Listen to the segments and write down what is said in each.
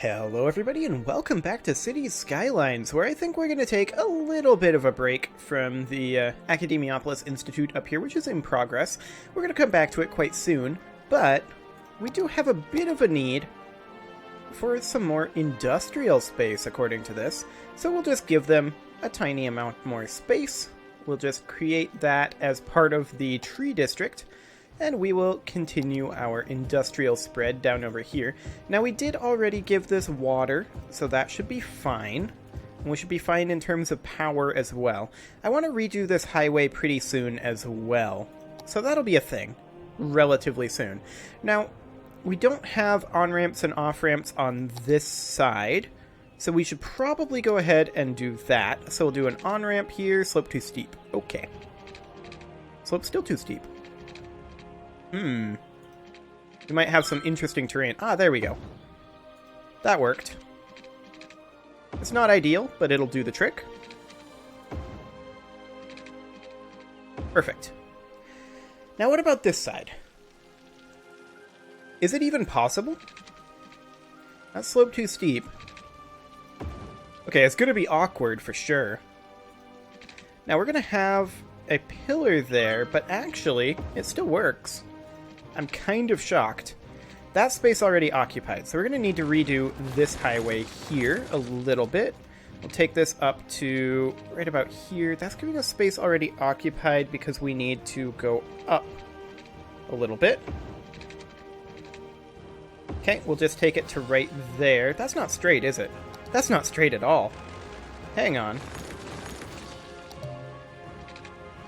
Hello everybody and welcome back to Cities Skylines, where I think we're going to take a little bit of a break from the Academiopolis Institute up here, which is in progress. We're going to come back to it quite soon, but we do have a bit of a need for some more industrial space, according to this. So we'll just give them a tiny amount more space. We'll just create that as part of the tree district. And we will continue our industrial spread down over here. Now, we did already give this water, so that should be fine. And we should be fine in terms of power as well. I want to redo this highway pretty soon as well. So that'll be a thing relatively soon. Now, we don't have on-ramps and off-ramps on this side, so we should probably go ahead and do that. So we'll do an on-ramp here, slope too steep. Okay. Slope still too steep. We might have some interesting terrain. Ah, there we go. That worked. It's not ideal, but it'll do the trick. Perfect. Now what about this side? Is it even possible? That slope too steep. Okay, it's going to be awkward for sure. Now we're going to have a pillar there, but actually, it still works. I'm kind of shocked. That space already occupied, so we're going to need to redo this highway here a little bit. We'll take this up to right about here. That's giving us space already occupied because we need to go up a little bit. Okay, we'll just take it to right there. That's not straight, is it? That's not straight at all. Hang on.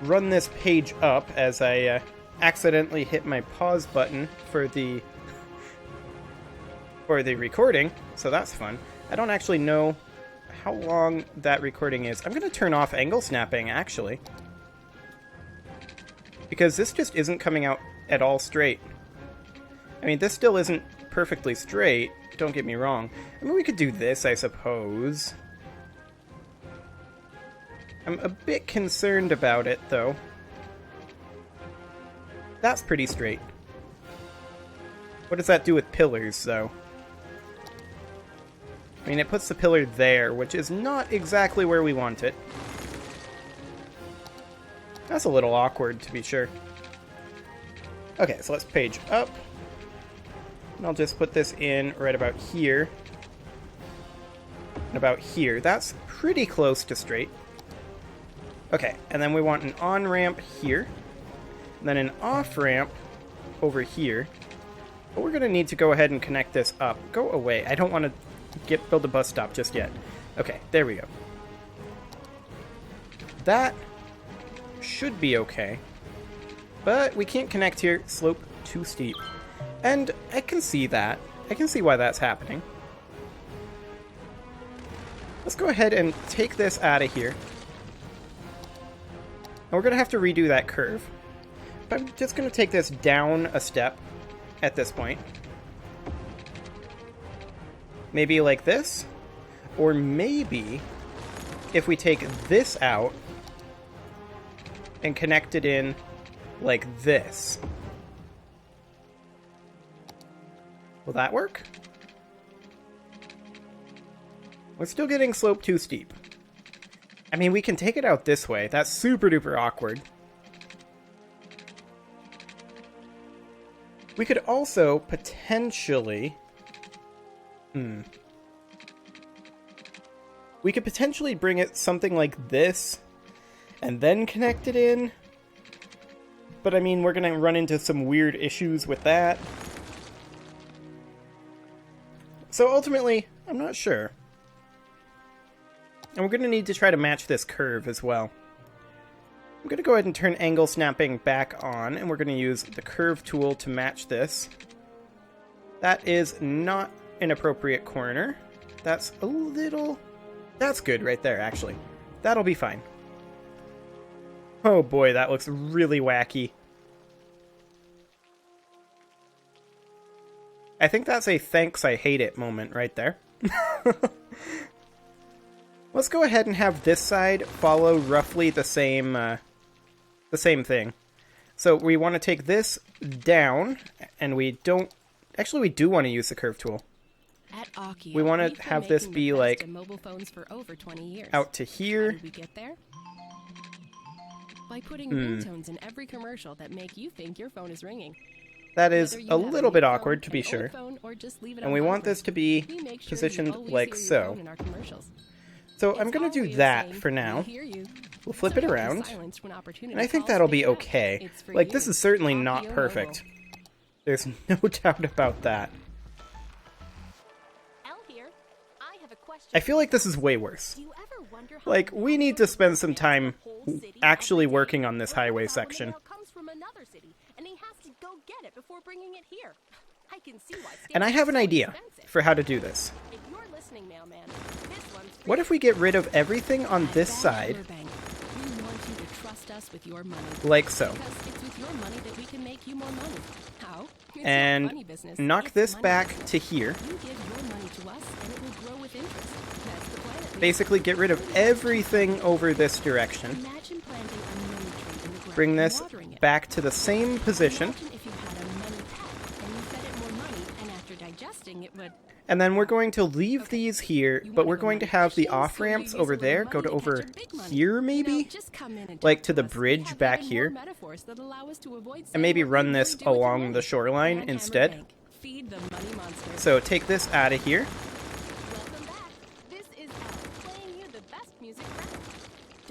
Run this page up as I accidentally hit my pause button for the recording, so that's fun. I don't actually know how long that recording is. I'm going to turn off angle snapping, actually, because this just isn't coming out at all straight. I mean, this still isn't perfectly straight, don't get me wrong. I mean, we could do this, I suppose. I'm a bit concerned about it, though. That's pretty straight. What does that do with pillars, though? I mean, it puts the pillar there, which is not exactly where we want it. That's a little awkward, to be sure. Okay, so let's page up. And I'll just put this in right about here. And about here. That's pretty close to straight. Okay, and then we want an on-ramp here. And then an off-ramp over here. But we're going to need to go ahead and connect this up. Go away. I don't want to build a bus stop just yet. Okay, there we go. That should be okay. But we can't connect here. Slope too steep. And I can see that. I can see why that's happening. Let's go ahead and take this out of here. And we're going to have to redo that curve. But I'm just going to take this down a step at this point. Maybe like this. Or maybe if we take this out and connect it in like this. Will that work? We're still getting slope too steep. I mean, we can take it out this way. That's super duper awkward. We could also potentially... We could potentially bring it something like this and then connect it in. But I mean, we're going to run into some weird issues with that. So ultimately, I'm not sure. And we're going to need to try to match this curve as well. I'm going to go ahead and turn angle snapping back on, and we're going to use the curve tool to match this. That is not an appropriate corner. That's a little... That's good right there, actually. That'll be fine. Oh boy, that looks really wacky. I think that's a thanks I hate it moment right there. Let's go ahead and have this side follow roughly the same thing. So we want to take this down, and we don't... Actually, we do want to use the curve tool. At Akio, we want we've to been have this making be the best like in mobile phones for over 20 years. out to How here. did we get there? By putting ringtones in every commercial that make you think your phone is ringing. That is Whether you a have little new bit phone, awkward, to be an old sure. phone, or just leave it And on we want vibrate, this to be we make sure you positioned always like hear your so. phone in our commercials. So It's I'm going our to do way of that saying, for now. "We hear you." We'll flip So it don't be around. silenced when opportunity And I think calls, that'll pick be it up. okay. It's for Like, you. this is certainly Akio not Mobile. perfect. There's no doubt about that. Elle here. I have a question. I feel like this is way worse. Do you ever wonder how Like, we need to spend some time the whole city actually every day? working on this What highway about when the section. mail comes from another city, and he has to go get it before bringing it here? I can see why. And I have an stamps are so idea expensive. for how to do this. If you're listening, mailman, this one's for What you. if we get rid of everything on At this Van side, Amber Bank, we want you to trust us with your money. like so? Because it's with your money that we can make you more money. How? It's not And funny business. knock It's this money back business. to here. You give your money to us, and it will grow with interest. That's the plan. at least. Basically get rid of everything over this direction. Imagine planting a money tree in the ground Bring and this watering it. back to the same position. Imagine if you had a money pet and you fed it more money, and after digesting, it would. And then we're going to leave Okay. these here, You but wanna we're go going to money have the fishing, so you off-ramps use over a little there money go to catch over a big money. here, You know, maybe? just come in and Like talk to the us. We bridge have back even here. more metaphors that allow us to avoid saying And maybe what run we this really do with your along money. the shoreline Van Hammer instead. Bank. Feed the money monster. So take this out of here, Welcome back. This is Elle playing you the best music around.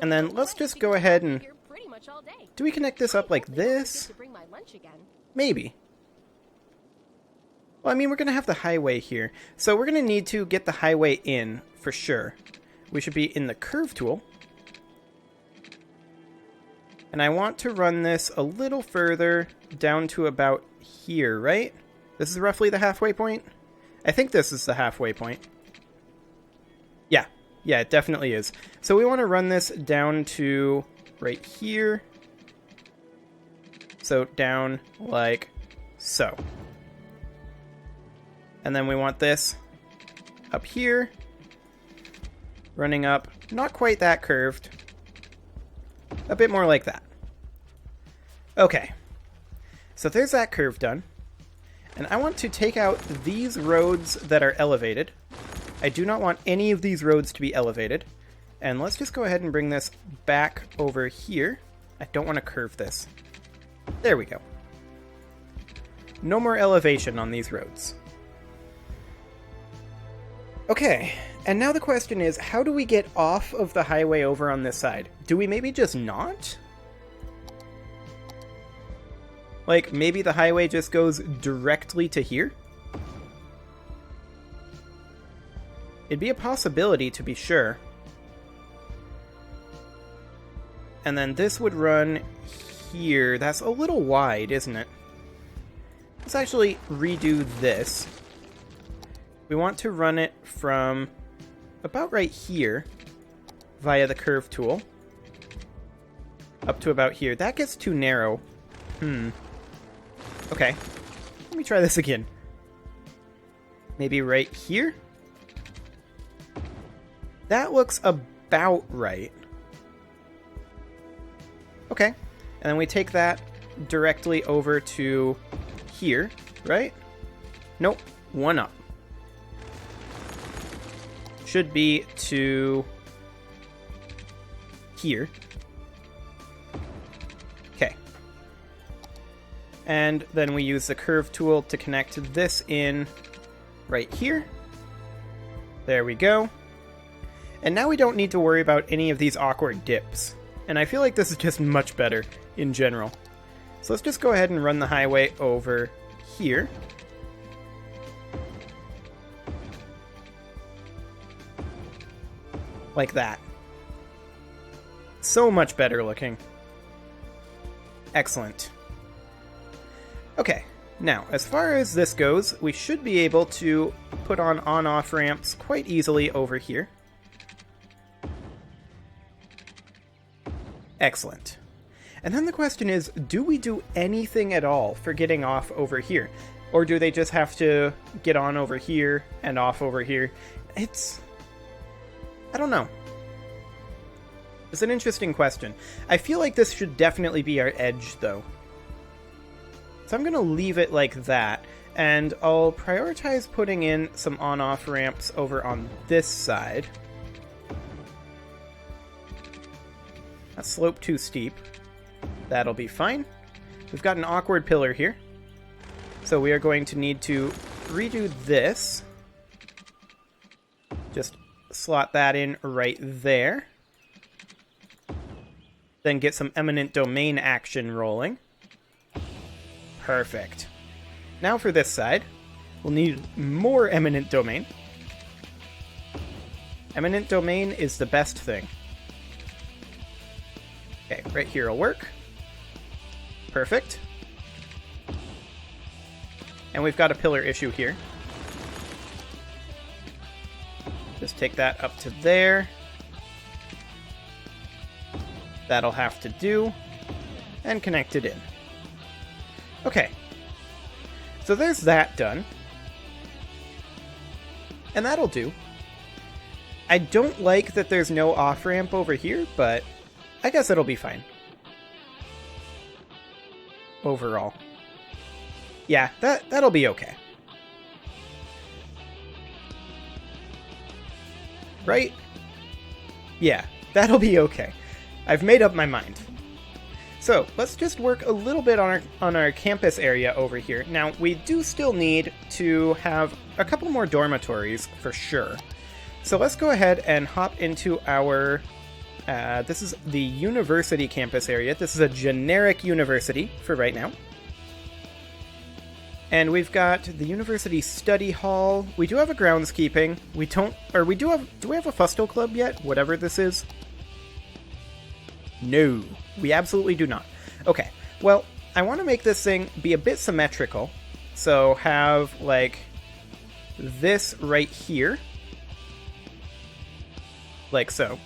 and then Don't let's worry, just because go I'll ahead be and... here pretty much all day. Do we connect this up like I hope that I'll this? get to bring my lunch again. Maybe. Well, I mean, we're going to have the highway here, so we're going to need to get the highway in, for sure. We should be in the curve tool. And I want to run this a little further down to about here, right? This is roughly the halfway point? I think this is the halfway point. Yeah, it definitely is. So we want to run this down to right here. So down like so. And then we want this up here, running up, not quite that curved, a bit more like that. Okay, so there's that curve done. And I want to take out these roads that are elevated. I do not want any of these roads to be elevated. And let's just go ahead and bring this back over here. I don't want to curve this. There we go. No more elevation on these roads. Okay, and now the question is, how do we get off of the highway over on this side? Do we maybe just not? Like, maybe the highway just goes directly to here? It'd be a possibility, to be sure. And then this would run here. That's a little wide, isn't it? Let's actually redo this. We want to run it from about right here via the curve tool. Up to about here. That gets too narrow. Okay. Let me try this again. Maybe right here? That looks about right. Okay. And then we take that directly over to here, right? Nope. One up. Should be to here. Okay. And then we use the curve tool to connect this in right here. There we go. And now we don't need to worry about any of these awkward dips. And I feel like this is just much better in general. So let's just go ahead and run the highway over here. Like that. So much better looking. Excellent. Okay, now, as far as this goes, we should be able to put on-off ramps quite easily over here. Excellent. And then the question is, do we do anything at all for getting off over here? Or do they just have to get on over here and off over here? I don't know. It's an interesting question. I feel like this should definitely be our edge, though. So I'm going to leave it like that. And I'll prioritize putting in some on-off ramps over on this side. That slope too steep. That'll be fine. We've got an awkward pillar here. So we are going to need to redo this. Just slot that in right there. Then get some eminent domain action rolling. Perfect. Now for this side, we'll need more eminent domain. Eminent domain is the best thing. Okay, right here will work. Perfect. And we've got a pillar issue here. Just take that up to there. That'll have to do. And connect it in. Okay. So there's that done. And that'll do. I don't like that there's no off-ramp over here, but I guess it'll be fine. Overall. Yeah, that'll be okay. Right? Yeah, that'll be okay. I've made up my mind. So, let's just work a little bit on our campus area over here. Now, we do still need to have a couple more dormitories, for sure. So let's go ahead and hop into our... this is the university campus area. This is a generic university for right now. And we've got the university study hall. We do have a groundskeeping. Do we have a Fustel Club yet? Whatever this is. No, we absolutely do not. Okay, well, I want to make this thing be a bit symmetrical. So have, like, this right here. Like so.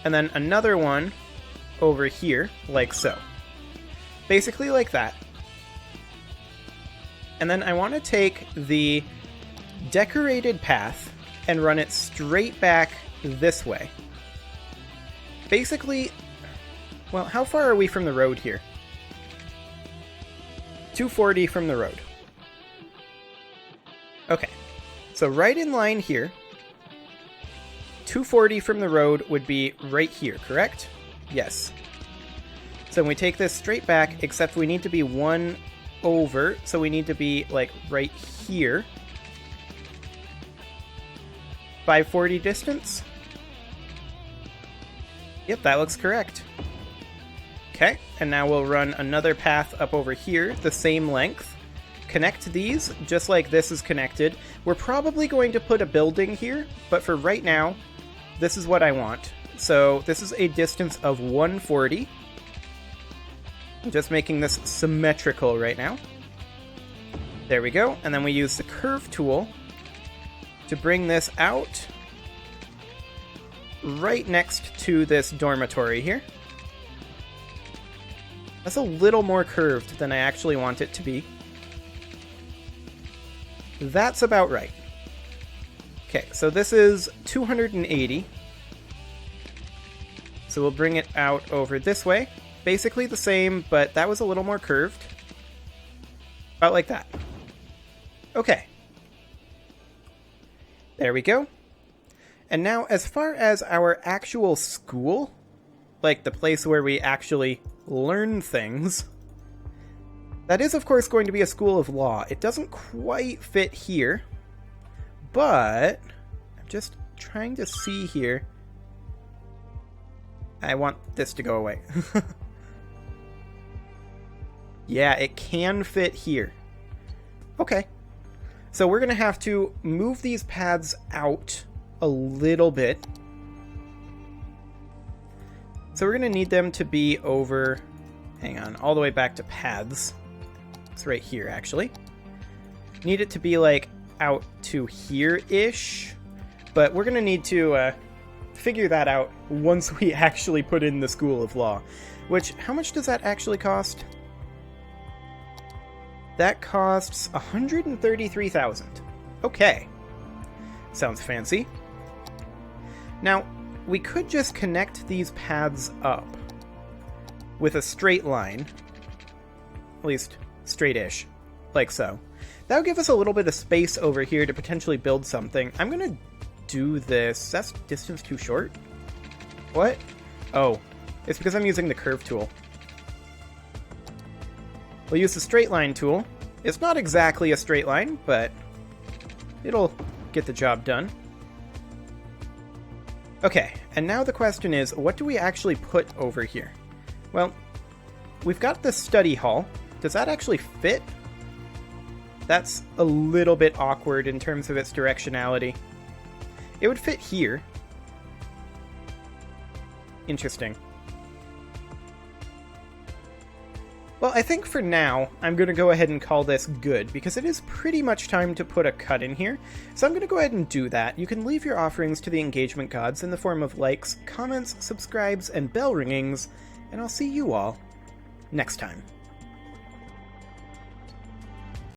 And then another one over here, like so. Basically like that. And then I want to take the decorated path and run it straight back this way. Basically, well, how far are we from the road here? 240 from the road. Okay, so right in line here, 240 from the road would be right here, correct? Yes. So we take this straight back, except we need to be one over, so we need to be, like, right here. 540 distance? Yep, that looks correct. Okay, and now we'll run another path up over here, the same length. Connect these, just like this is connected. We're probably going to put a building here, but for right now, this is what I want. So this is a distance of 140. I'm just making this symmetrical right now. There we go, and then we use the curve tool to bring this out right next to this dormitory here. That's a little more curved than I actually want it to be. That's about right. Okay, so this is 280. So we'll bring it out over this way. Basically the same, but that was a little more curved. About like that. Okay. There we go. And now, as far as our actual school, like the place where we actually learn things, that is, of course, going to be a school of law. It doesn't quite fit here, but I'm just trying to see here. I want this to go away. Yeah, it can fit here. Okay. So we're going to have to move these paths out a little bit. So we're going to need them to be over, hang on, all the way back to paths. It's right here, actually. Need it to be, like, out to here-ish. But we're going to need to figure that out once we actually put in the School of Law. Which, how much does that actually cost? That costs 133,000. Okay. Sounds fancy. Now, we could just connect these paths up with a straight line. At least, straight-ish. like so. That'll give us a little bit of space over here to potentially build something. I'm gonna do this. That's distance too short? What? Oh, it's because I'm using the curve tool. We'll use the straight line tool. It's not exactly a straight line, but it'll get the job done. Okay, and now the question is, what do we actually put over here? Well, we've got the study hall. Does that actually fit? That's a little bit awkward in terms of its directionality. It would fit here. Interesting. Well, I think for now, I'm going to go ahead and call this good, because it is pretty much time to put a cut in here. So I'm going to go ahead and do that. You can leave your offerings to the engagement gods in the form of likes, comments, subscribes, and bell ringings, and I'll see you all next time.